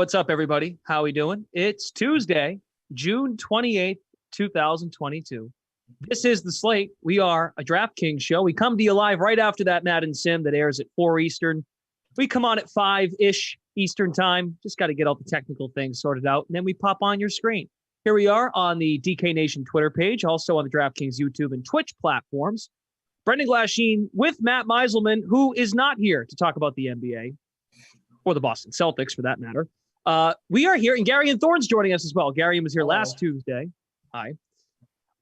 what's up, everybody? How we doing? It's Tuesday, June 28th, 2022. This is the Slate. We are a DraftKings show. We come to you live right after that Madden Sim that airs at 4 Eastern. We come on at 5-ish Eastern time. Just got to get all the technical things sorted out, and then we pop on your screen. Here we are on the DK Nation Twitter page, also on the DraftKings YouTube and Twitch platforms. Brendan Glasheen with Matt Meiselman, who is not here to talk about the NBA. Or the Boston Celtics, for that matter. We are here, and Gary and Thorne's joining us as well. Gary was here last Tuesday. Hi.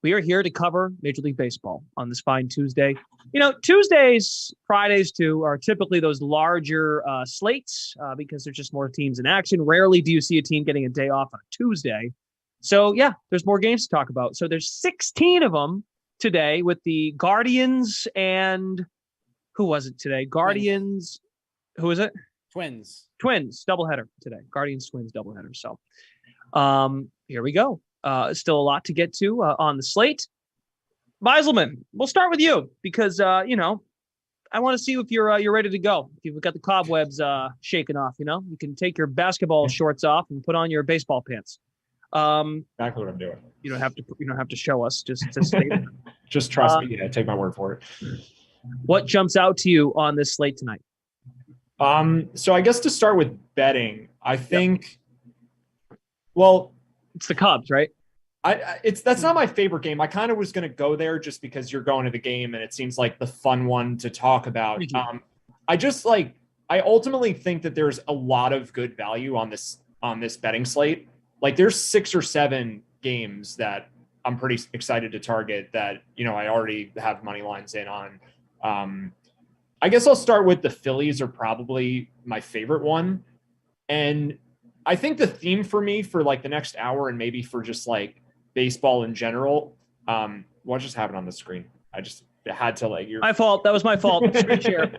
We are here to cover Major League Baseball on this fine Tuesday. You know, Tuesdays, Fridays too, are typically those larger slates because there's just more teams in action. Rarely do you see a team getting a day off on a Tuesday. So, yeah, there's more games to talk about. So there's 16 of them today with the Guardians and who was it today? Guardians. Who is it? Twins doubleheader today. Guardians Twins doubleheader. So here we go. Still a lot to get to on the slate. Meiselman, we'll start with you because I want to see if you're ready to go. If you've got the cobwebs shaken off, you can take your basketball shorts off and put on your baseball pants. Exactly what I'm doing. You don't have to show us, just to state it. Just trust me. Take my word for it. What jumps out to you on this slate tonight? So I guess to start with betting, I think, well, it's the Cubs, right? That's not my favorite game. I kind of was going to go there just because you're going to the game and it seems like the fun one to talk about. I ultimately think that there's a lot of good value on this betting slate. Like there's 6 or 7 games that I'm pretty excited to target that, I already have money lines in on. I guess I'll start with the Phillies are probably my favorite one. And I think the theme for me for like the next hour and maybe for just like baseball in general, what just happened on the screen? I just had to like, my fault. That was my fault. Screen share.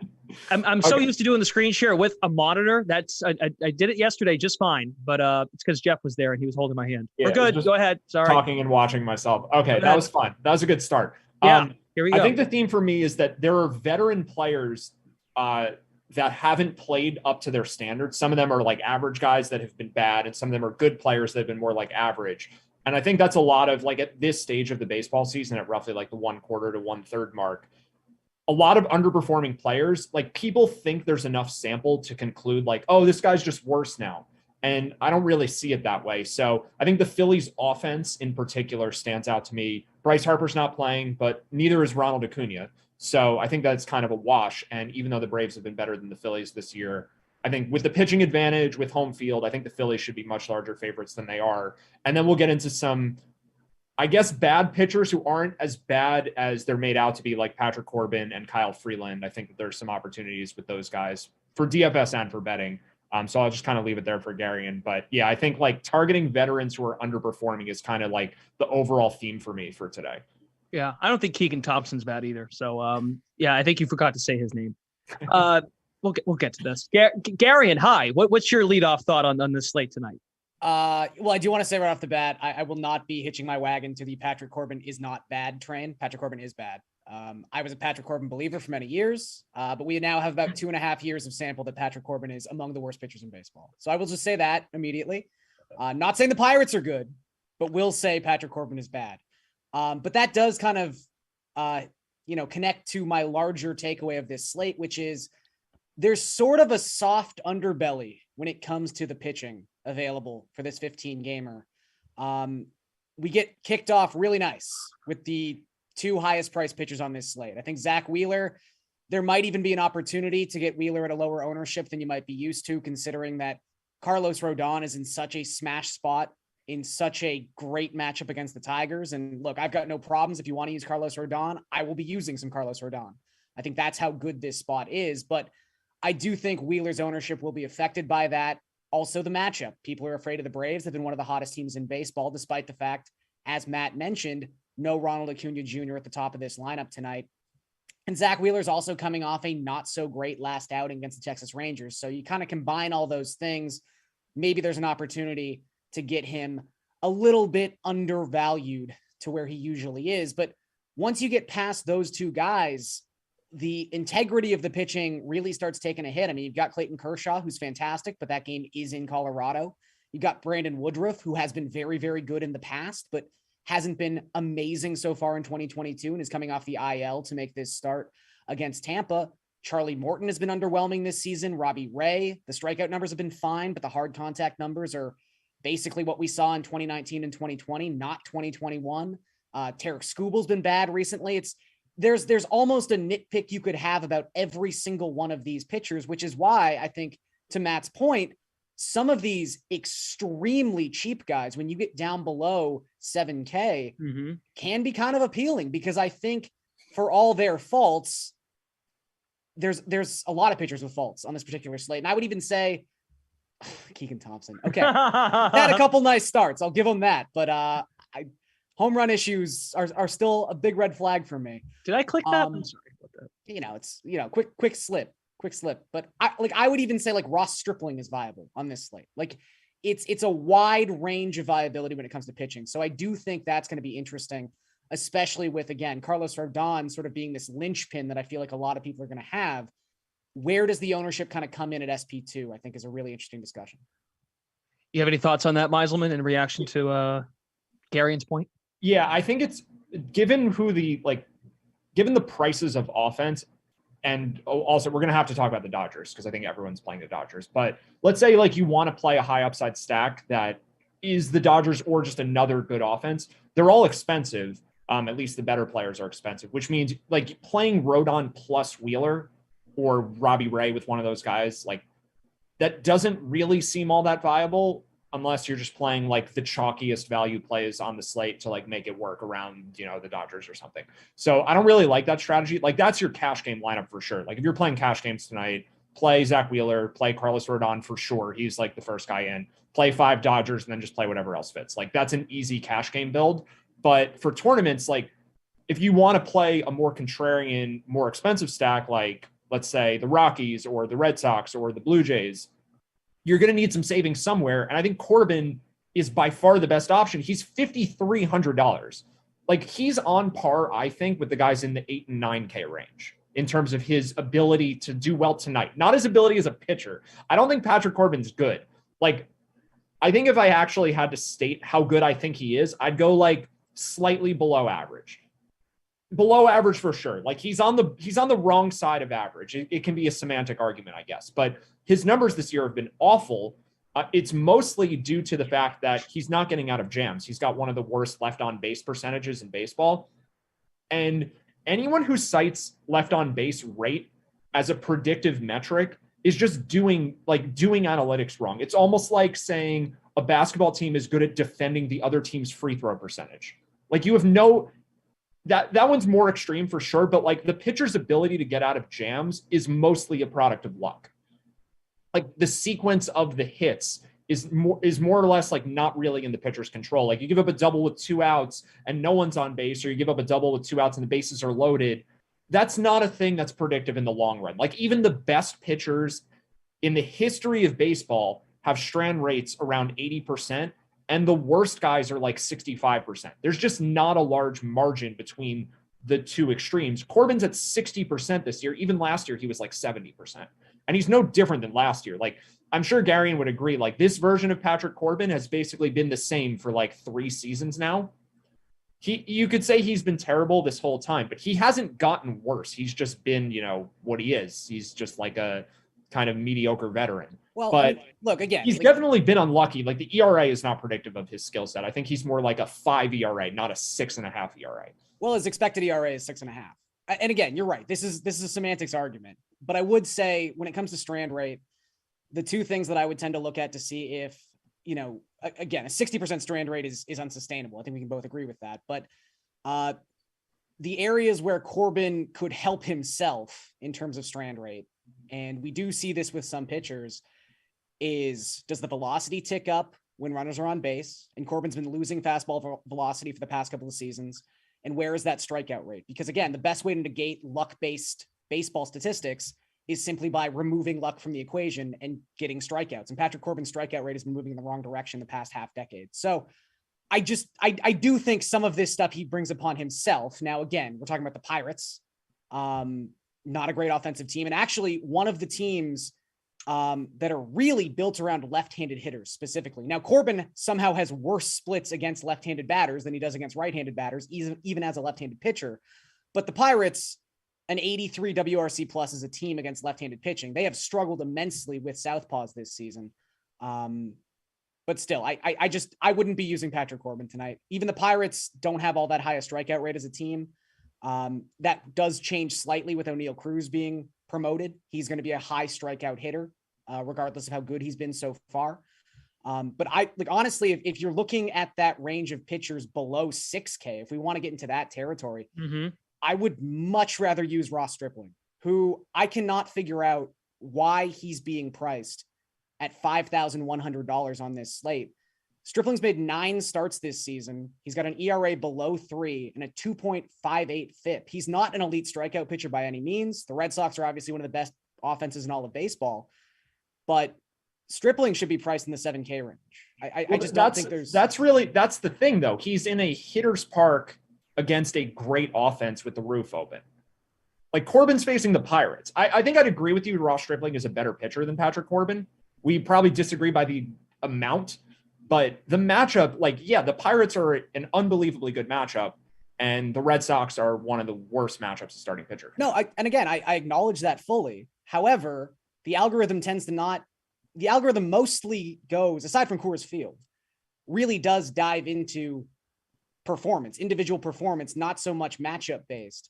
I'm so used to doing the screen share with a monitor. I did it yesterday just fine, but it's because Jeff was there and he was holding my hand. Yeah, we're good. Go ahead. Sorry. Talking and watching myself. Okay. That was fun. That was a good start. Yeah. Here we go. I think the theme for me is that there are veteran players that haven't played up to their standards. Some of them are like average guys that have been bad, and some of them are good players that have been more like average. And I think that's a lot of like at this stage of the baseball season, at roughly like the 1/4 to 1/3 mark, a lot of underperforming players, like people think there's enough sample to conclude like, oh, this guy's just worse now. And I don't really see it that way. So I think the Phillies offense in particular stands out to me. Bryce Harper's not playing, but neither is Ronald Acuna. So I think that's kind of a wash. And even though the Braves have been better than the Phillies this year, I think with the pitching advantage, with home field, I think the Phillies should be much larger favorites than they are. And then we'll get into some, I guess, bad pitchers who aren't as bad as they're made out to be, like Patrick Corbin and Kyle Freeland. I think that there's some opportunities with those guys for DFS and for betting. So I'll just kind of leave it there for Garian. But yeah, I think like targeting veterans who are underperforming is kind of like the overall theme for me for today. Yeah, I don't think Keegan Thompson's bad either. So yeah, I think you forgot to say his name. We'll get to this. Garian, hi. What's your leadoff thought on this slate tonight? Well, I do want to say right off the bat, I will not be hitching my wagon to the Patrick Corbin is not bad train. Patrick Corbin is bad. I was a Patrick Corbin believer for many years, but we now have about 2.5 years of sample that Patrick Corbin is among the worst pitchers in baseball. So I will just say that immediately. Not saying the Pirates are good, but will say Patrick Corbin is bad. But that does kind of, connect to my larger takeaway of this slate, which is there's sort of a soft underbelly when it comes to the pitching available for this 15 gamer. We get kicked off really nice with the 2 highest priced pitchers on this slate. I think Zach Wheeler, there might even be an opportunity to get Wheeler at a lower ownership than you might be used to, considering that Carlos Rodon is in such a smash spot in such a great matchup against the Tigers. And look, I've got no problems. If you want to use Carlos Rodon, I will be using some Carlos Rodon. I think that's how good this spot is, but I do think Wheeler's ownership will be affected by that. Also the matchup. People are afraid of the Braves. They've been one of the hottest teams in baseball, despite the fact, as Matt mentioned, no Ronald Acuna Jr. at the top of this lineup tonight. And Zach Wheeler's also coming off a not so great last outing against the Texas Rangers. So you kind of combine all those things. Maybe there's an opportunity to get him a little bit undervalued to where he usually is. But once you get past those 2 guys, the integrity of the pitching really starts taking a hit. I mean, you've got Clayton Kershaw, who's fantastic, but that game is in Colorado. You got Brandon Woodruff, who has been very, very good in the past, but hasn't been amazing so far in 2022 and is coming off the IL to make this start against Tampa. Charlie Morton has been underwhelming this season. Robbie Ray, the strikeout numbers have been fine, but the hard contact numbers are basically what we saw in 2019 and 2020, not 2021. Tarek Skubal's been bad recently. There's almost a nitpick you could have about every single one of these pitchers, which is why I think, to Matt's point, some of these extremely cheap guys, when you get down below 7K, can be kind of appealing, because I think for all their faults, there's a lot of pitchers with faults on this particular slate. And I would even say Keegan Thompson. Okay. Had a couple nice starts. I'll give him that. But home run issues are still a big red flag for me. Did I click that? I'm sorry about that. It's quick slip. But I would even say like Ross Stripling is viable on this slate. Like it's a wide range of viability when it comes to pitching. So I do think that's going to be interesting, especially with, again, Carlos Rodon sort of being this linchpin that I feel like a lot of people are going to have. Where does the ownership kind of come in at SP2? I think is a really interesting discussion. You have any thoughts on that, Meiselman, in reaction to Garion's point? Yeah, I think it's given the prices of offense, and also we're going to have to talk about the Dodgers because I think everyone's playing the Dodgers. But let's say like you want to play a high upside stack that is the Dodgers or just another good offense. They're all expensive. At least the better players are expensive, which means like playing Rodon plus Wheeler or Robbie Ray with one of those guys, like that doesn't really seem all that viable unless you're just playing like the chalkiest value plays on the slate to like make it work around, the Dodgers or something. So I don't really like that strategy. Like that's your cash game lineup for sure. Like if you're playing cash games tonight, play Zach Wheeler, play Carlos Rodon for sure. He's like the first guy in. Play 5 Dodgers and then just play whatever else fits. Like that's an easy cash game build. But for tournaments, like if you want to play a more contrarian, more expensive stack, like let's say the Rockies or the Red Sox or the Blue Jays, you're going to need some savings somewhere. And I think Corbin is by far the best option. He's $5,300. Like he's on par, I think, with the guys in the 8 and 9K range in terms of his ability to do well tonight, not his ability as a pitcher. I don't think Patrick Corbin's good. Like, I think if I actually had to state how good I think he is, I'd go like slightly below average for sure. Like he's on the wrong side of average. It can be a semantic argument, I guess, but his numbers this year have been awful. It's mostly due to the fact that he's not getting out of jams. He's got one of the worst left on base percentages in baseball. And anyone who cites left on base rate as a predictive metric is just doing analytics wrong. It's almost like saying a basketball team is good at defending the other team's free throw percentage. Like you have that one's more extreme for sure, but like the pitcher's ability to get out of jams is mostly a product of luck. Like the sequence of the hits is more or less like not really in the pitcher's control. Like you give up a double with 2 outs and no one's on base, or you give up a double with 2 outs and the bases are loaded. That's not a thing that's predictive in the long run. Like even the best pitchers in the history of baseball have strand rates around 80%. And the worst guys are like 65%. There's just not a large margin between the two extremes. Corbin's at 60% this year. Even last year, he was like 70%. And he's no different than last year. Like, I'm sure Garion would agree. Like, this version of Patrick Corbin has basically been the same for like 3 seasons now. You could say he's been terrible this whole time, but he hasn't gotten worse. He's just been, what he is. He's just like a kind of mediocre veteran. Well, but look, again, he's definitely been unlucky. Like the ERA is not predictive of his skill set. I think he's more like a 5 ERA, not a 6.5 ERA. Well, his expected ERA is 6.5. And again, you're right. This is a semantics argument, but I would say when it comes to strand rate, the two things that I would tend to look at to see if, again, a 60% strand rate is unsustainable. I think we can both agree with that. But the areas where Corbin could help himself in terms of strand rate, and we do see this with some pitchers, is does the velocity tick up when runners are on base? And Corbin's been losing fastball velocity for the past couple of seasons. And where is that strikeout rate? Because again, the best way to negate luck-based baseball statistics is simply by removing luck from the equation and getting strikeouts. And Patrick Corbin's strikeout rate has been moving in the wrong direction the past half decade. So I do think some of this stuff he brings upon himself. Now, again, we're talking about the Pirates. not a great offensive team. And actually one of the teams that are really built around left-handed hitters specifically. Now, Corbin somehow has worse splits against left-handed batters than he does against right-handed batters, even as a left-handed pitcher. But the Pirates, an 83 WRC plus as a team against left-handed pitching. They have struggled immensely with southpaws this season. But still, I wouldn't be using Patrick Corbin tonight. Even the Pirates don't have all that high a strikeout rate as a team. That does change slightly with O'Neal Cruz being promoted. He's going to be a high strikeout hitter, regardless of how good he's been so far. But honestly, if you're looking at that range of pitchers below 6K, if we want to get into that territory, I would much rather use Ross Stripling, who I cannot figure out why he's being priced at $5,100 on this slate. Stripling's made 9 starts this season. He's got an ERA below 3 and a 2.58 FIP. He's not an elite strikeout pitcher by any means. The Red Sox are obviously one of the best offenses in all of baseball, but Stripling should be priced in the 7K range. I just don't think there's... That's the thing, though. He's in a hitter's park against a great offense with the roof open. Like, Corbin's facing the Pirates. I think I'd agree with you. Ross Stripling is a better pitcher than Patrick Corbin. We probably disagree by the amount, but the matchup, the Pirates are an unbelievably good matchup, and the Red Sox are one of the worst matchups of starting pitcher. No, I acknowledge that fully. However, the algorithm mostly goes, aside from Coors Field, really does dive into performance, individual performance, not so much matchup based.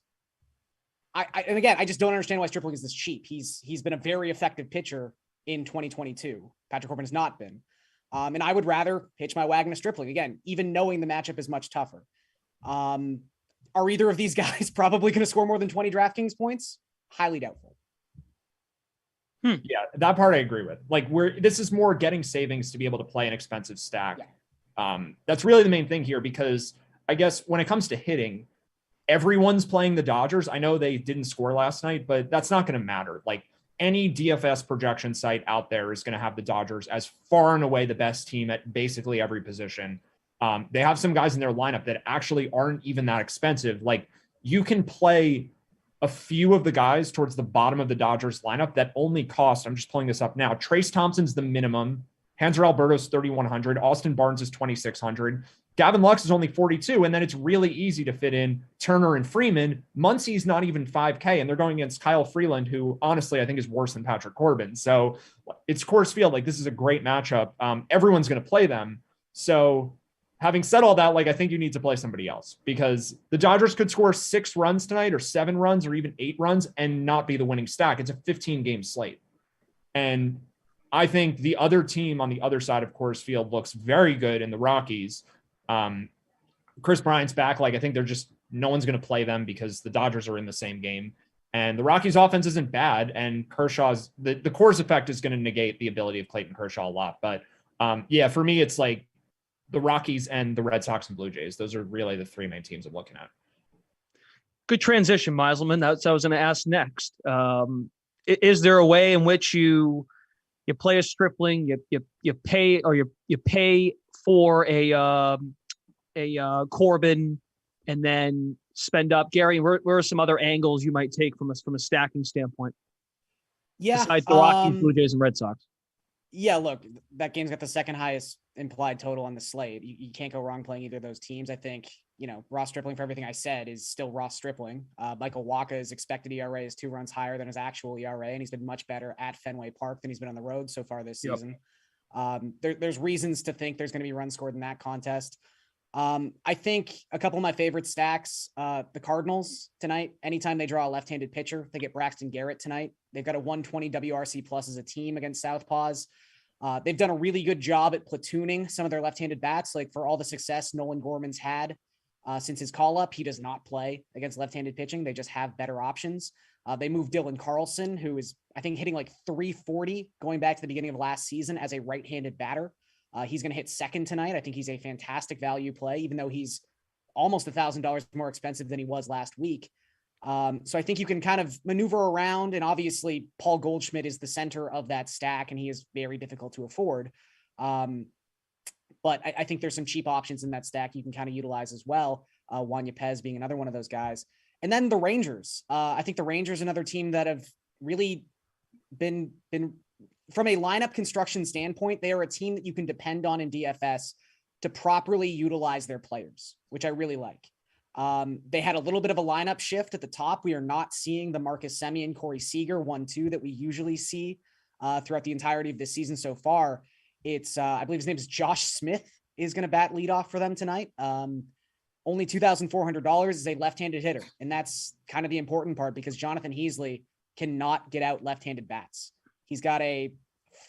I just don't understand why Stripling is this cheap. He's been a very effective pitcher in 2022. Patrick Corbin has not been. And I would rather hitch my wagon to Stripling, again, even knowing the matchup is much tougher. Are either of these guys probably going to score more than 20 DraftKings points? Highly doubtful. Yeah, that part I agree with. This is more getting savings to be able to play an expensive stack. Yeah. That's really the main thing here, because I guess when it comes to hitting, everyone's playing the Dodgers. I know they didn't score last night, but that's not going to matter. Any DFS projection site out there is going to have the Dodgers as far and away the best team at basically every position. They have some guys in their lineup that actually aren't even that expensive. You can play a few of the guys towards the bottom of the Dodgers lineup that only cost, I'm just pulling this up now, Trace Thompson's the minimum. Hanser Alberto's 3,100. Austin Barnes is 2,600. Gavin Lux is only 42. And then it's really easy to fit in Turner and Freeman. Muncy's not even 5K, and they're going against Kyle Freeland, who honestly I think is worse than Patrick Corbin. So it's Coors Field. This is a great matchup. Everyone's going to play them. So having said all that, I think you need to play somebody else, because the Dodgers could score 6 runs tonight, or 7 runs, or even 8 runs and not be the winning stack. It's a 15-game slate. And I think the other team on the other side of Coors Field looks very good in the Rockies. Chris Bryant's back. I think they're just, no one's going to play them because the Dodgers are in the same game. And the Rockies offense isn't bad. And Kershaw's, the Coors effect is going to negate the ability of Clayton Kershaw a lot. But for me, it's the Rockies and the Red Sox and Blue Jays. Those are really the 3 main teams I'm looking at. Good transition, Meiselman. That's what I was going to ask next. Is there a way in which you play a Stripling, you pay for a Corbin, and then spend up? Gary, where are some other angles you might take from a stacking standpoint? Yeah, besides the Rockies, Blue Jays, and Red Sox. Yeah, look, that game's got the second highest implied total on the slate. You can't go wrong playing either of those teams. I think, Ross Stripling, for everything I said, is still Ross Stripling. Michael Wacha's expected ERA is 2 runs higher than his actual ERA, and he's been much better at Fenway Park than he's been on the road so far this season. There's reasons to think there's going to be runs scored in that contest. I think a couple of my favorite stacks, the Cardinals tonight, anytime they draw a left-handed pitcher, they get Braxton Garrett tonight. They've got a 120 WRC plus as a team against Southpaws. They've done a really good job at platooning some of their left-handed bats. For all the success Nolan Gorman's had since his call-up, he does not play against left-handed pitching. They just have better options. They moved Dylan Carlson, who is, I think, hitting 340 going back to the beginning of last season as a right-handed batter. He's going to hit second tonight. I think he's a fantastic value play, even though he's almost $1,000 more expensive than he was last week. So I think you can kind of maneuver around, and obviously Paul Goldschmidt is the center of that stack, and he is very difficult to afford. But I think there's some cheap options in that stack you can kind of utilize as well. Juan Yepez being another one of those guys. And then the Rangers. I think the Rangers are another team that have really been from a lineup construction standpoint, they are a team that you can depend on in DFS to properly utilize their players, which I really like. They had a little bit of a lineup shift at the top. We are not seeing the Marcus Semien, Corey Seager 1-2 that we usually see throughout the entirety of this season so far. It's I believe his name is Josh Smith is going to bat leadoff for them tonight. Only $2,400 is a left-handed hitter. And that's kind of the important part because Jonathan Heasley cannot get out left-handed bats. He's got a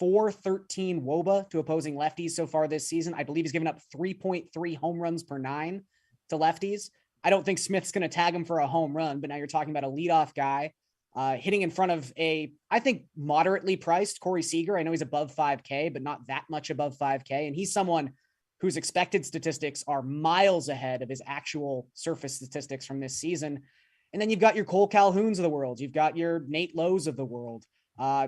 4.13 WOBA to opposing lefties so far this season. I believe he's given up 3.3 home runs per 9 to lefties. I don't think Smith's going to tag him for a home run, but now you're talking about a leadoff guy hitting in front of I think, moderately priced Corey Seager. I know he's above 5K, but not that much above 5K. And he's someone whose expected statistics are miles ahead of his actual surface statistics from this season. And then you've got your Cole Calhouns of the world. You've got your Nate Lowe's of the world.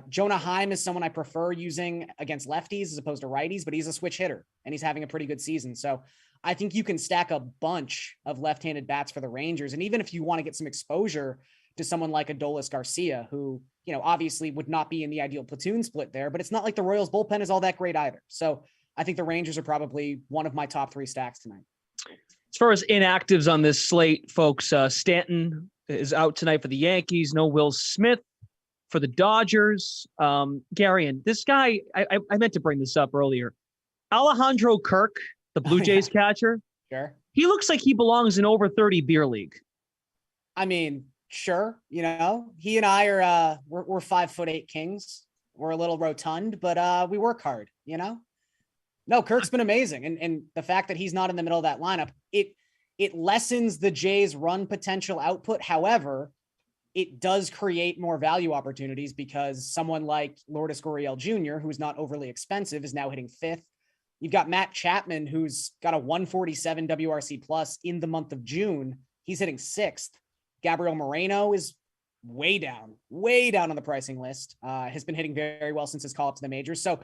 Jonah Heim is someone I prefer using against lefties as opposed to righties, but he's a switch hitter and he's having a pretty good season. So I think you can stack a bunch of left-handed bats for the Rangers. And even if you want to get some exposure to someone like Adolis Garcia, who, obviously would not be in the ideal platoon split there, but it's not like the Royals bullpen is all that great either. So I think the Rangers are probably one of my top 3 stacks tonight. As far as inactives on this slate, folks, Stanton is out tonight for the Yankees. No Will Smith for the Dodgers. Gary, and this guy, I meant to bring this up earlier. Alejandro Kirk, the Blue Jays catcher. Sure. He looks like he belongs in over 30 beer league. I mean, sure. He and I are, we're 5'8" kings. We're a little rotund, but we work hard, No, Kirk's been amazing. And the fact that he's not in the middle of that lineup, it lessens the Jays' run potential output. However, it does create more value opportunities because someone like Lourdes Gurriel Jr., who's not overly expensive, is now hitting 5th. You've got Matt Chapman, who's got a 147 WRC plus in the month of June. He's hitting 6th. Gabriel Moreno is way down on the pricing list. Has been hitting very, very well since his call up to the majors. So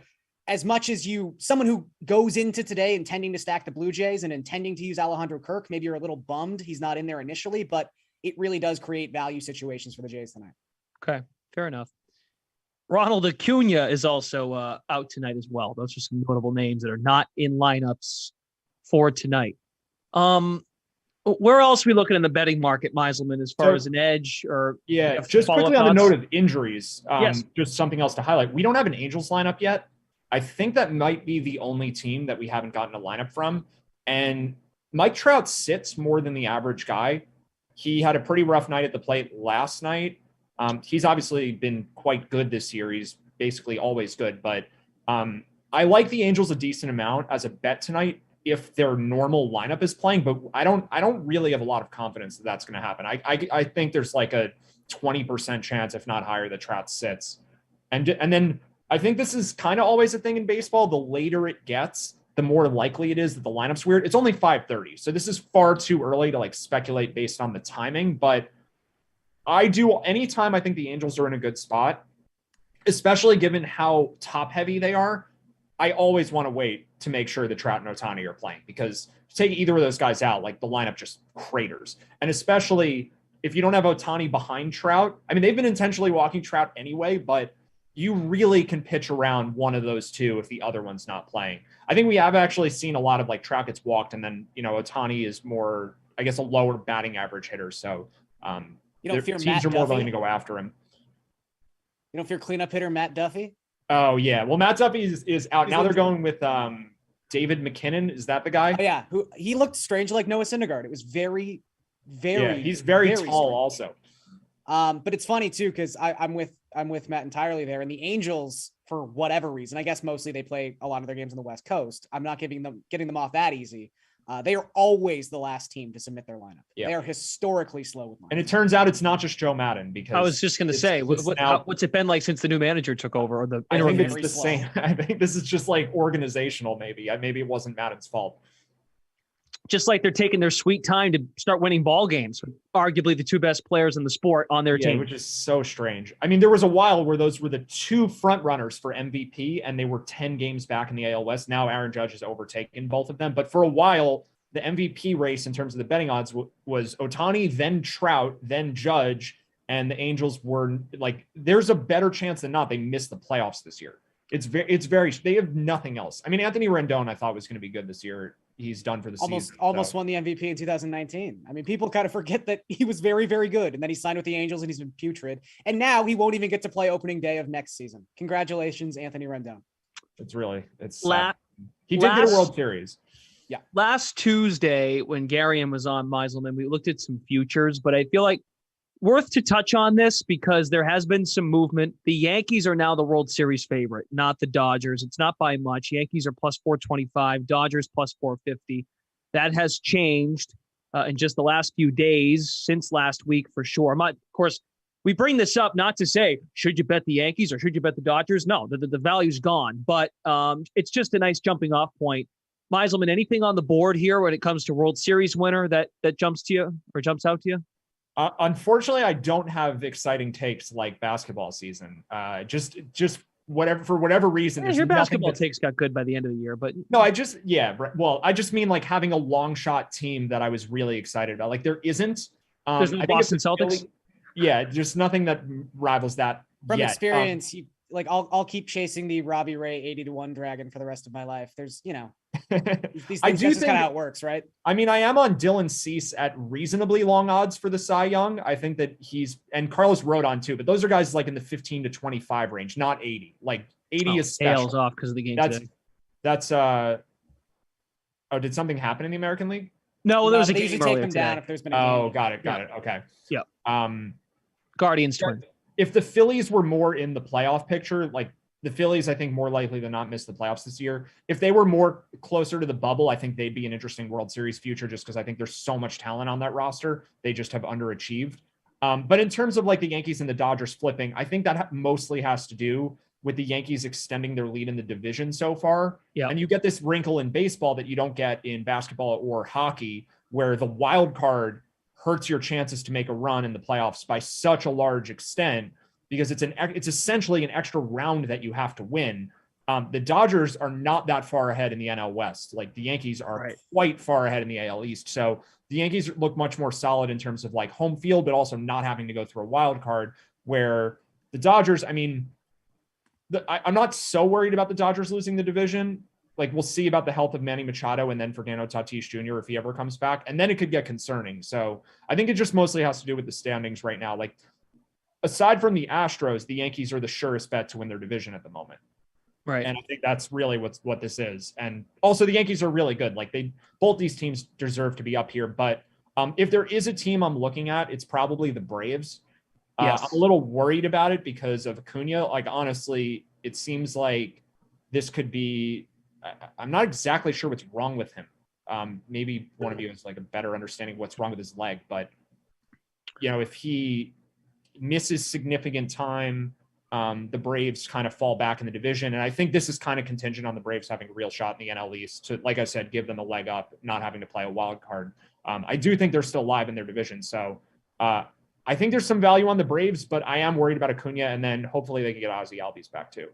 as much as someone who goes into today intending to stack the Blue Jays and intending to use Alejandro Kirk, maybe you're a little bummed he's not in there initially, but it really does create value situations for the Jays tonight. Okay, fair enough. Ronald Acuna is also out tonight as well. Those are some notable names that are not in lineups for tonight. Where else are we looking in the betting market, Meiselman, as far as an edge or? Yeah, just quickly on the note of injuries, yes. Just something else to highlight. We don't have an Angels lineup yet. I think that might be the only team that we haven't gotten a lineup from. And Mike Trout sits more than the average guy. He had a pretty rough night at the plate last night. He's obviously been quite good this year. He's basically always good, but I like the Angels a decent amount as a bet tonight if their normal lineup is playing, but I don't really have a lot of confidence that that's going to happen. I think there's like a 20% chance, if not higher, that Trout sits. And then I think this is kind of always a thing in baseball. The later it gets, the more likely it is that the lineup's weird. It's only 5:30. So this is far too early to like speculate based on the timing, but anytime I think the Angels are in a good spot, especially given how top heavy they are, I always want to wait to make sure that Trout and Ohtani are playing, because to take either of those guys out, like the lineup just craters. And especially if you don't have Ohtani behind Trout, I mean, they've been intentionally walking Trout anyway, but you really can pitch around one of those two if the other one's not playing. I think we have actually seen a lot of like Trout gets walked, and then, Ohtani is more, I guess, a lower batting average hitter. So teams are more willing to go after him. You don't fear cleanup hitter Matt Duffy? Oh, yeah. Well, Matt Duffy is out. Now they're going with David McKinnon. Is that the guy? Oh, yeah. He looked strange like Noah Syndergaard. It was very, very he's very tall strange. also. But it's funny, too, because I'm with Matt entirely there. And the Angels, for whatever reason, I guess mostly they play a lot of their games on the West Coast. I'm not getting them off that easy. They are always the last team to submit their lineup. Yeah. They are historically slow with lineup. And it turns out it's not just Joe Madden, because I was just going to say, what's it been like since the new manager took over? Or I think it's the same. I think this is just like organizational. Maybe it wasn't Madden's fault. Just like they're taking their sweet time to start winning ball games, arguably the two best players in the sport on their team. Which is so strange. I mean, there was a while where those were the two front runners for MVP, and they were 10 games back in the AL West. Now Aaron Judge has overtaken both of them. But for a while, the MVP race in terms of the betting odds was Ohtani, then Trout, then Judge, and the Angels were like, there's a better chance than not they missed the playoffs this year. It's very, they have nothing else. I mean, Anthony Rendon, I thought was going to be good this year. He's done for the season. Almost won the MVP in 2019. I mean, people kind of forget that he was very, very good. And then he signed with the Angels and he's been putrid. And now he won't even get to play opening day of next season. Congratulations, Anthony Rendon. It's he did get a World Series. Yeah. Last Tuesday when Garion was on Meiselman, we looked at some futures, but I feel like worth to touch on this because there has been some movement. The Yankees are now the World Series favorite, not the Dodgers. It's not by much. Yankees are plus 425, Dodgers plus 450. That has changed in just the last few days since last week for sure. Of course, we bring this up not to say, should you bet the Yankees or should you bet the Dodgers? No, the value's gone, but it's just a nice jumping off point. Meiselman, anything on the board here when it comes to World Series winner that jumps to you or jumps out to you? Unfortunately, I don't have exciting takes like basketball season. Just for whatever reason. Your basketball takes got good by the end of the year, but no, I just mean like having a long shot team that I was really excited about. Like there isn't. There's no Boston Celtics. Yeah, just nothing that rivals that. From yet. experience, I'll keep chasing the Robbie Ray 80-1 dragon for the rest of my life. There's these things, that's just kind of how it works, right? I mean, I am on Dylan Cease at reasonably long odds for the Cy Young. I think that and Carlos Rodon too, but those are guys like in the 15 to 25 range, not 80. Like 80 is special. Tails off because of the game today. Did something happen in the American League? No, there was a game usually earlier take them today. down if there's been a game. Got it. Okay. Yeah. Guardians twin. If the Phillies were more in the playoff picture, like the Phillies, I think more likely than not miss the playoffs this year. If they were more closer to the bubble, I think they'd be an interesting World Series future just because I think there's so much talent on that roster. They just have underachieved. But in terms of like the Yankees and the Dodgers flipping, I think that mostly has to do with the Yankees extending their lead in the division so far. Yeah. And you get this wrinkle in baseball that you don't get in basketball or hockey, where the wild card hurts your chances to make a run in the playoffs by such a large extent because it's essentially an extra round that you have to win. The Dodgers are not that far ahead in the NL West. Like the Yankees are quite far ahead in the AL East. So the Yankees look much more solid in terms of like home field, but also not having to go through a wild card, where the Dodgers, I mean, I'm not so worried about the Dodgers losing the division. Like we'll see about the health of Manny Machado and then Fernando Tatis Jr. if he ever comes back. And then it could get concerning. So I think it just mostly has to do with the standings right now. Like aside from the Astros, the Yankees are the surest bet to win their division at the moment. Right. And I think that's really what this is. And also the Yankees are really good. Like both these teams deserve to be up here. But if there is a team I'm looking at, it's probably the Braves. Yes. I'm a little worried about it because of Acuna. Like, honestly, it seems like this could be, I'm not exactly sure what's wrong with him. Maybe one of you has like a better understanding of what's wrong with his leg, but if he misses significant time, the Braves kind of fall back in the division. And I think this is kind of contingent on the Braves having a real shot in the NL East to, like I said, give them a leg up, not having to play a wild card. I do think they're still live in their division. So I think there's some value on the Braves, but I am worried about Acuna, and then hopefully they can get Ozzy Albies back too.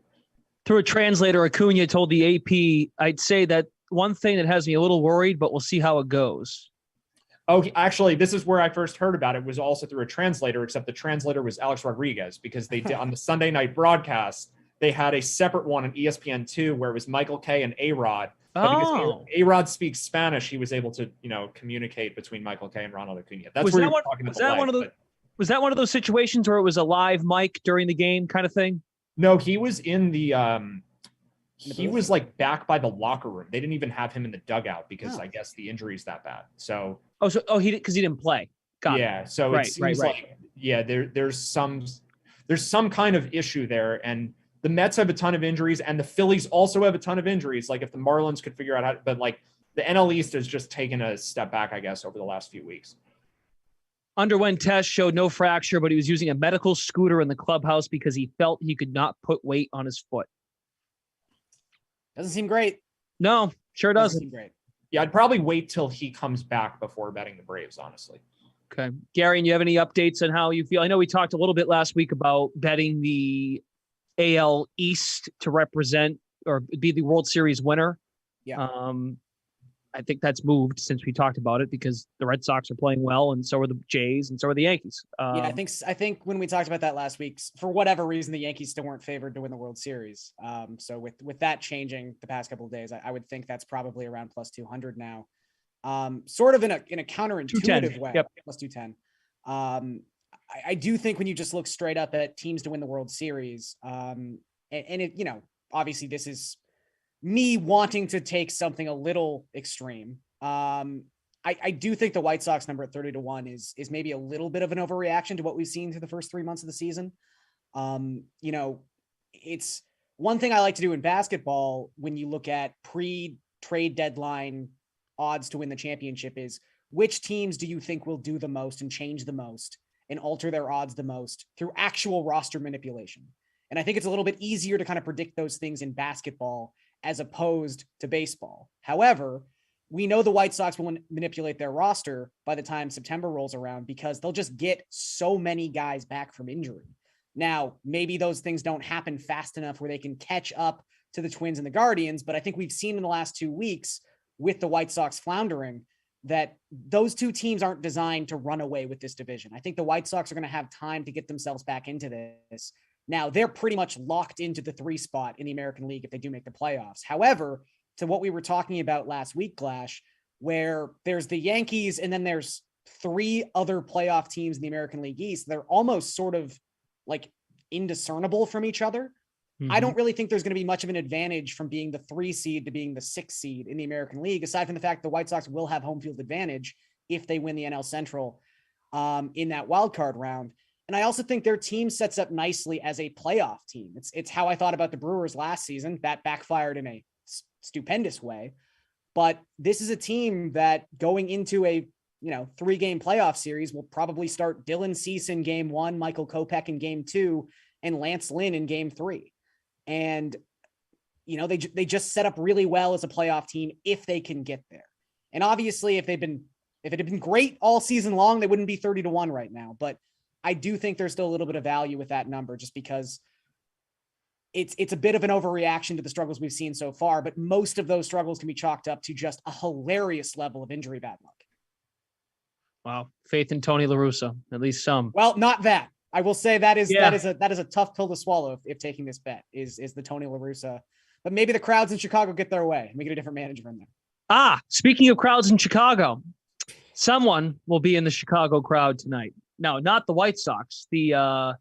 Through a translator, Acuna told the AP, I'd say that one thing that has me a little worried, but we'll see how it goes. Oh, actually, this is where I first heard about it, was also through a translator, except the translator was Alex Rodriguez, because they did on the Sunday night broadcast, they had a separate one on ESPN2 where it was Michael Kay and A-Rod. But because A-Rod speaks Spanish, he was able to, communicate between Michael Kay and Ronald Acuna. That's where you're talking about. Was that one of those situations where it was a live mic during the game kind of thing? No, he was in the he was like back by the locker room. They didn't even have him in the dugout because I guess the injury's that bad. So he didn't play. Got it. So it seems like there's some kind of issue there, and the Mets have a ton of injuries, and the Phillies also have a ton of injuries. Like if the Marlins could figure out how, but like the NL East has just taken a step back, I guess, over the last few weeks. Underwent tests, showed no fracture, but he was using a medical scooter in the clubhouse because he felt he could not put weight on his foot. Doesn't seem great. No, sure doesn't. Seem great. Yeah, I'd probably wait till he comes back before betting the Braves, honestly. Okay. Gary, and you have any updates on how you feel? I know we talked a little bit last week about betting the AL East to represent or be the World Series winner. Yeah. I think that's moved since we talked about it because the Red Sox are playing well, and so are the Jays, and so are the Yankees. Yeah, I think when we talked about that last week, for whatever reason, the Yankees still weren't favored to win the World Series. So with that changing the past couple of days, I would think that's probably around plus 200 now. Sort of in a counterintuitive way, yep. plus 210. I do think when you just look straight up at teams to win the World Series, and it, obviously this is me wanting to take something a little extreme. I do think the White Sox number at 30-1 is maybe a little bit of an overreaction to what we've seen through the first 3 months of the season. It's one thing I like to do in basketball when you look at pre-trade deadline odds to win the championship is which teams do you think will do the most and change the most and alter their odds the most through actual roster manipulation. And I think it's a little bit easier to kind of predict those things in basketball as opposed to baseball. However, we know the White Sox will manipulate their roster by the time September rolls around because they'll just get so many guys back from injury. Now, maybe those things don't happen fast enough where they can catch up to the Twins and the Guardians, but I think we've seen in the last 2 weeks with the White Sox floundering that those two teams aren't designed to run away with this division. I think the White Sox are going to have time to get themselves back into this. Now, they're pretty much locked into the 3 spot in the American League if they do make the playoffs. However, to what we were talking about last week, Glash, where there's the Yankees and then there's 3 other playoff teams in the American League East, they're almost sort of like indiscernible from each other. Mm-hmm. I don't really think there's going to be much of an advantage from being the 3 seed to being the 6 seed in the American League, aside from the fact the White Sox will have home field advantage if they win the NL Central in that wild card round. And I also think their team sets up nicely as a playoff team. It's how I thought about the Brewers last season. That backfired in a stupendous way. But this is a team that going into a 3-game playoff series will probably start Dylan Cease in game 1, Michael Kopech in game 2, and Lance Lynn in game 3. And, they just set up really well as a playoff team if they can get there. And obviously if it had been great all season long, they wouldn't be 30-1 right now. But I do think there's still a little bit of value with that number just because it's a bit of an overreaction to the struggles we've seen so far, but most of those struggles can be chalked up to just a hilarious level of injury bad luck. Wow. Faith in Tony La Russa, at least some. Well, not that. I will say that is a tough pill to swallow if taking this bet is the Tony La Russa. But maybe the crowds in Chicago get their way and we get a different manager in there. Speaking of crowds in Chicago, someone will be in the Chicago crowd tonight. No, not the White Sox. The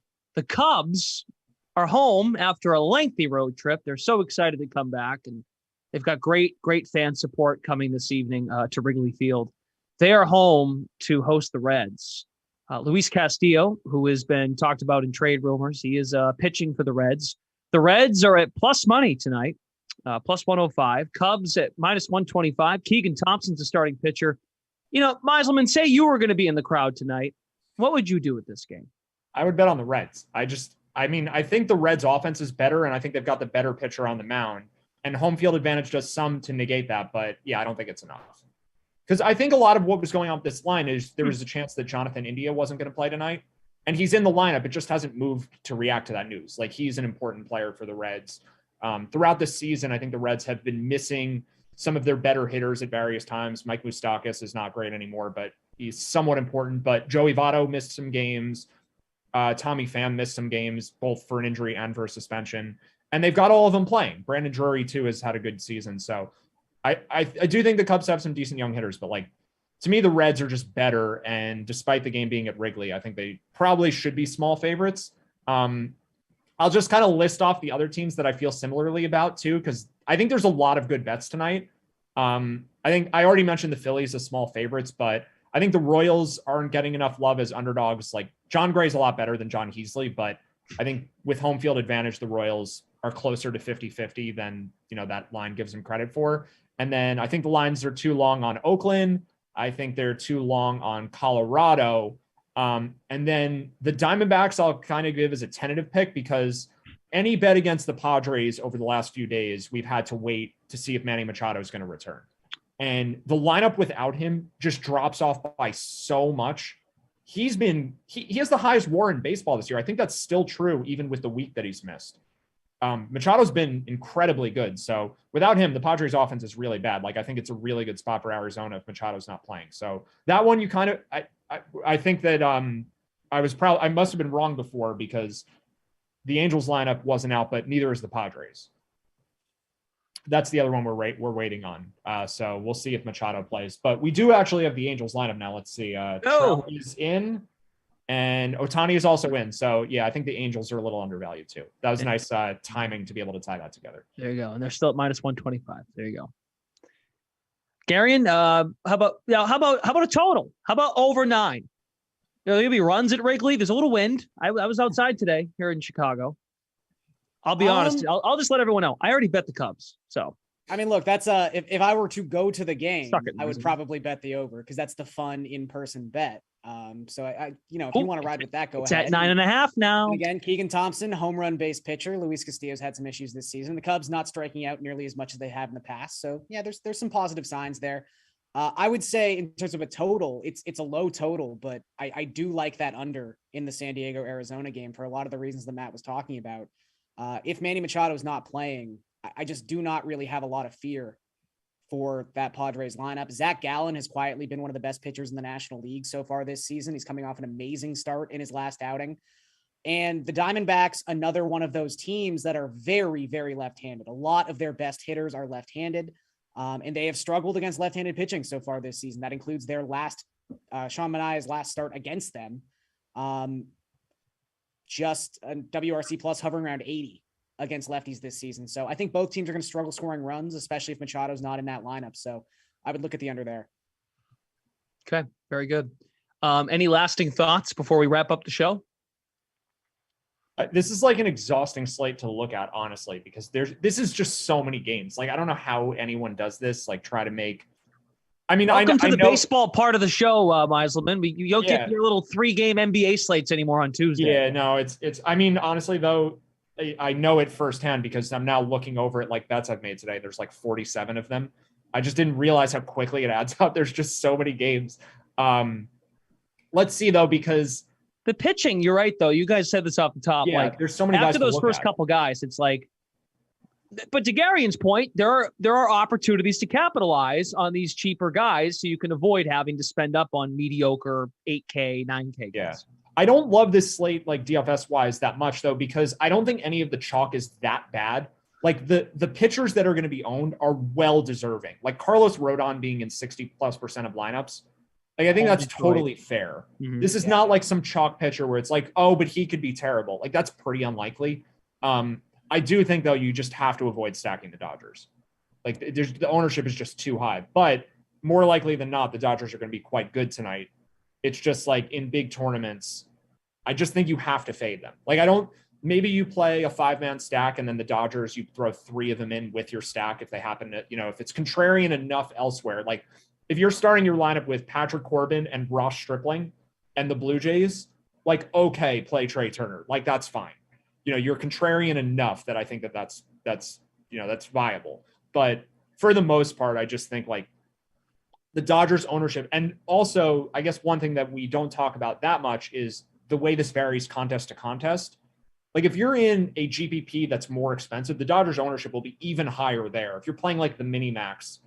Cubs are home after a lengthy road trip. They're so excited to come back, and they've got great fan support coming this evening to Wrigley Field. They are home to host the Reds. Luis Castillo, who has been talked about in trade rumors, he is pitching for the Reds. The Reds are at plus money tonight, plus 105. Cubs at minus 125. Keegan Thompson's the starting pitcher. Meiselman, say you were going to be in the crowd tonight. What would you do with this game? I would bet on the Reds. I think the Reds offense is better, and I think they've got the better pitcher on the mound. And home field advantage does some to negate that, but yeah, I don't think it's enough. Because I think a lot of what was going on with this line is there was a chance that Jonathan India wasn't going to play tonight. And he's in the lineup. It just hasn't moved to react to that news. Like, he's an important player for the Reds. Throughout this season, I think the Reds have been missing some of their better hitters at various times. Mike Moustakas is not great anymore, but he's somewhat important. But Joey Votto missed some games. Tommy Pham missed some games, both for an injury and for a suspension. And they've got all of them playing. Brandon Drury, too, has had a good season. So I do think the Cubs have some decent young hitters, but to me, the Reds are just better. And despite the game being at Wrigley, I think they probably should be small favorites. I'll just kind of list off the other teams that I feel similarly about too, because I think there's a lot of good bets tonight. I think I already mentioned the Phillies as small favorites, but I think the Royals aren't getting enough love as underdogs. Like, John Gray's a lot better than John Heasley, but I think with home field advantage, the Royals are closer to 50-50 than, that line gives them credit for. And then I think the lines are too long on Oakland. I think they're too long on Colorado. And then the Diamondbacks I'll kind of give as a tentative pick, because any bet against the Padres over the last few days, we've had to wait to see if Manny Machado is going to return. And the lineup without him just drops off by so much. He has the highest WAR in baseball this year. I think that's still true even with the week that he's missed. Machado's been incredibly good. So without him, the Padres offense is really bad. Like, I think it's a really good spot for Arizona if Machado's not playing. So that one, you kind of, I think that I must have been wrong before because the Angels lineup wasn't out, but neither is the Padres. That's the other one we're waiting on. So we'll see if Machado plays. But we do actually have the Angels lineup now. Let's see. Trout is in, and Ohtani is also in. So yeah, I think the Angels are a little undervalued too. That was nice timing to be able to tie that together. There you go, and they're still at -125. There you go. Garion, how about a total? How about over 9? There'll be runs at Wrigley. There's a little wind. I was outside today here in Chicago. I'll be honest. I'll just let everyone know. I already bet the Cubs. So, I mean, look, that's if I were to go to the game, I would probably bet the over because that's the fun in-person bet. So if you want to ride with that, go ahead. It's at 9.5 now. And again, Keegan Thompson, home run based pitcher. Luis Castillo's had some issues this season. The Cubs not striking out nearly as much as they have in the past. So yeah, there's some positive signs there. I would say in terms of a total, it's a low total, but I do like that under in the San Diego Arizona game for a lot of the reasons that Matt was talking about. If Manny Machado is not playing, I just do not really have a lot of fear for that Padres lineup. Zach Gallen has quietly been one of the best pitchers in the National League so far this season. He's coming off an amazing start in his last outing. And the Diamondbacks, another one of those teams that are very, very left-handed. A lot of their best hitters are left-handed, and they have struggled against left-handed pitching so far this season. That includes their Sean Manaea's last start against them. Just a WRC plus hovering around 80 against lefties this season. So I think both teams are going to struggle scoring runs, especially if Machado's not in that lineup. So I would look at the under there. Okay. Very good. Any lasting thoughts before we wrap up the show? This is like an exhausting slate to look at, honestly, because this is just so many games. Like, I don't know how anyone does this, like try to make, Welcome to the baseball part of the show, Meiselman. You don't get your little 3-game NBA slates anymore on Tuesday. Yeah, no, it's. Honestly, though, I know it firsthand because I'm now looking over at like bets I've made today. There's like 47 of them. I just didn't realize how quickly it adds up. There's just so many games. Let's see though, because the pitching, you're right though. You guys said this off the top. Yeah, like there's so many guys after those first couple guys. It's like. But to Garion's point, there are opportunities to capitalize on these cheaper guys so you can avoid having to spend up on mediocre 8K, 9K guys. Yeah. I don't love this slate like DFS wise that much though, because I don't think any of the chalk is that bad. Like the pitchers that are going to be owned are well deserving. Like Carlos Rodon being in 60+% of lineups. Like I think that's totally fair. Mm-hmm. This is not like some chalk pitcher where it's like, oh, but he could be terrible. Like that's pretty unlikely. I do think, though, you just have to avoid stacking the Dodgers. Like, the ownership is just too high. But more likely than not, the Dodgers are going to be quite good tonight. It's just like in big tournaments, I just think you have to fade them. Like, maybe you play a 5-man stack and then the Dodgers, you throw 3 of them in with your stack if they happen to, if it's contrarian enough elsewhere. Like, if you're starting your lineup with Patrick Corbin and Ross Stripling and the Blue Jays, like, okay, play Trey Turner. Like, that's fine. You're contrarian enough that I think that's viable. But for the most part, I just think like the Dodgers ownership. And also, I guess one thing that we don't talk about that much is the way this varies contest to contest. Like if you're in a GPP that's more expensive, the Dodgers ownership will be even higher there. If you're playing like the mini max,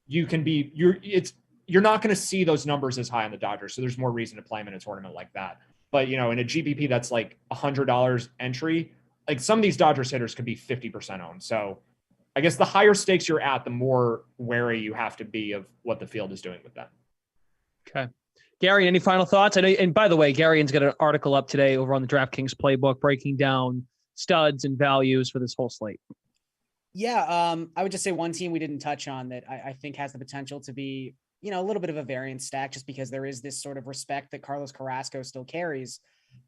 you're not going to see those numbers as high on the Dodgers. So there's more reason to play them in a tournament like that. But, in a GPP that's like $100 entry, like some of these Dodgers hitters could be 50% owned. So I guess the higher stakes you're at, the more wary you have to be of what the field is doing with them. Okay. Gary, any final thoughts? I know, and by the way, Garion's got an article up today over on the DraftKings playbook breaking down studs and values for this whole slate. Yeah, I would just say one team we didn't touch on that I think has the potential to be a little bit of a variant stack just because there is this sort of respect that Carlos Carrasco still carries.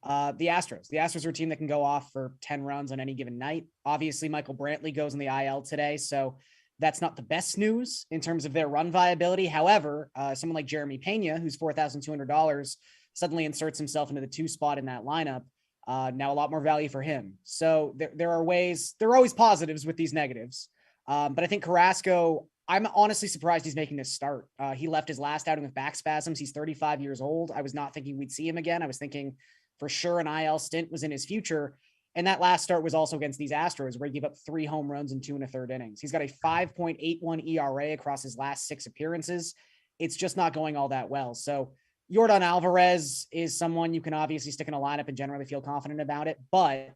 The Astros. The Astros are a team that can go off for 10 runs on any given night. Obviously, Michael Brantley goes in the IL today, so that's not the best news in terms of their run viability. However, someone like Jeremy Pena, who's $4,200, suddenly inserts himself into the 2 spot in that lineup. Now a lot more value for him. So there are always positives with these negatives. But I think Carrasco, I'm honestly surprised he's making this start. He left his last outing with back spasms. He's 35 years old. I was not thinking we'd see him again. I was thinking for sure an IL stint was in his future. And that last start was also against these Astros, where he gave up 3 home runs in 2 1/3 innings. He's got a 5.81 ERA across his last 6 appearances. It's just not going all that well. So Yordan Alvarez is someone you can obviously stick in a lineup and generally feel confident about it. But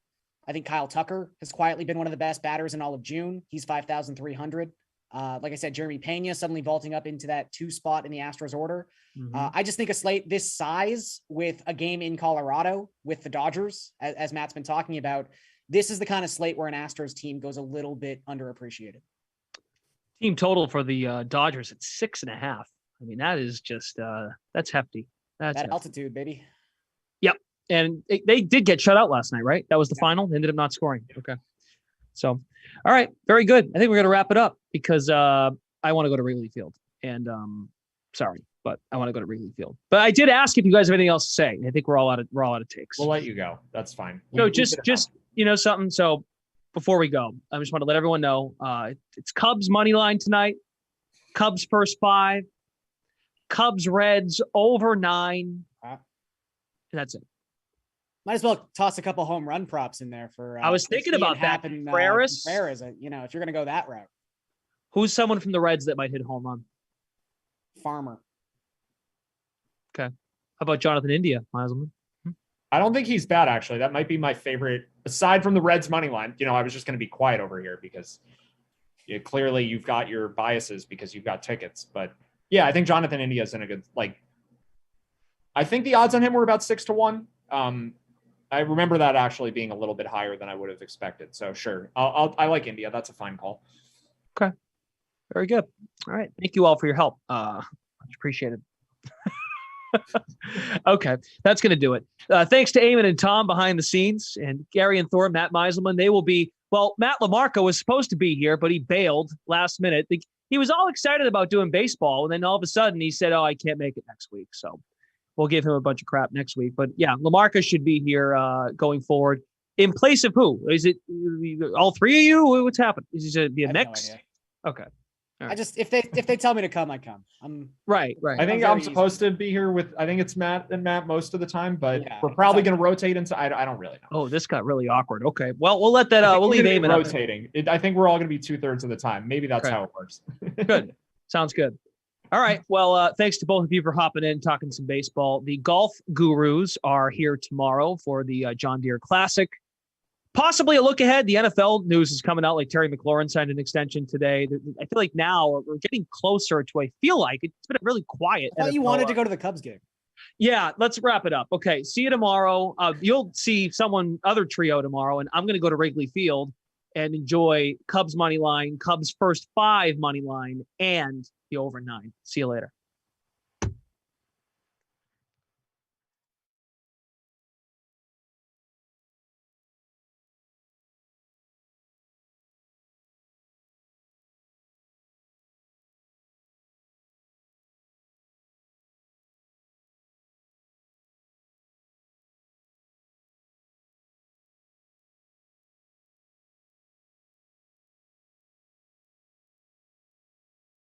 I think Kyle Tucker has quietly been one of the best batters in all of June. He's 5,300. Like I said, Jeremy Pena suddenly vaulting up into that 2 spot in the Astros order. I just think a slate this size with a game in Colorado with the Dodgers, as Matt's been talking about, this is the kind of slate where an Astros team goes a little bit underappreciated. Team total for the Dodgers at 6.5. I mean, that is just that's hefty. That's that hefty. altitude, baby. Yep. And they did get shut out last night, right? That was the final. They ended up not scoring. Okay. So, all right. Very good. I think we're going to wrap it up because I want to go to Wrigley Field. And sorry, but I want to go to Wrigley Field. But I did ask if you guys have anything else to say. I think we're all out of takes. We'll let you go. That's fine. So just something. So before we go, I just want to let everyone know it's Cubs money line tonight. Cubs first 5. Cubs Reds over 9. That's it. Might as well toss a couple home run props in there for. I was thinking about that. Contreras, if you're going to go that route. Who's someone from the Reds that might hit home run? Farmer. Okay. How about Jonathan India, Meiselman? I don't think he's bad, actually. That might be my favorite. Aside from the Reds money line, I was just going to be quiet over here because clearly you've got your biases because you've got tickets. But yeah, I think Jonathan India is in a good, I think the odds on him were about 6-1. I remember that actually being a little bit higher than I would have expected. So sure. I like India. That's a fine call. Okay. Very good. All right. Thank you all for your help. Much appreciated. Okay. That's going to do it. Thanks to Eamon and Tom behind the scenes and Gary and Thor, Matt Meiselman. They will be, Matt LaMarco was supposed to be here, but he bailed last minute. He was all excited about doing baseball. And then all of a sudden he said, I can't make it next week. So we'll give him a bunch of crap next week. But yeah, LaMarca should be here going forward. In place of who? Is it all 3 of you? What's happened? Is it be a mix? No okay. Right. If they tell me to come, I come. I'm right. I think I'm supposed to be here with. I think it's Matt most of the time, but we're probably going to rotate into. I don't really know. Oh, this got really awkward. Okay, well we'll let that. We'll leave Eamon rotating. I think we're all going to be 2/3 of the time. Maybe that's how it works. Good. Sounds good. All right. Well, thanks to both of you for hopping in, talking some baseball. The golf gurus are here tomorrow for the John Deere Classic. Possibly a look ahead. The NFL news is coming out, like Terry McLaurin signed an extension today. I feel like now we're getting closer to, I feel like it's been really quiet. I thought you wanted to go to the Cubs game. Yeah, let's wrap it up. Okay, see you tomorrow. You'll see other trio tomorrow, and I'm going to go to Wrigley Field and enjoy Cubs money line, Cubs first 5 money line, and the over 9. See you later.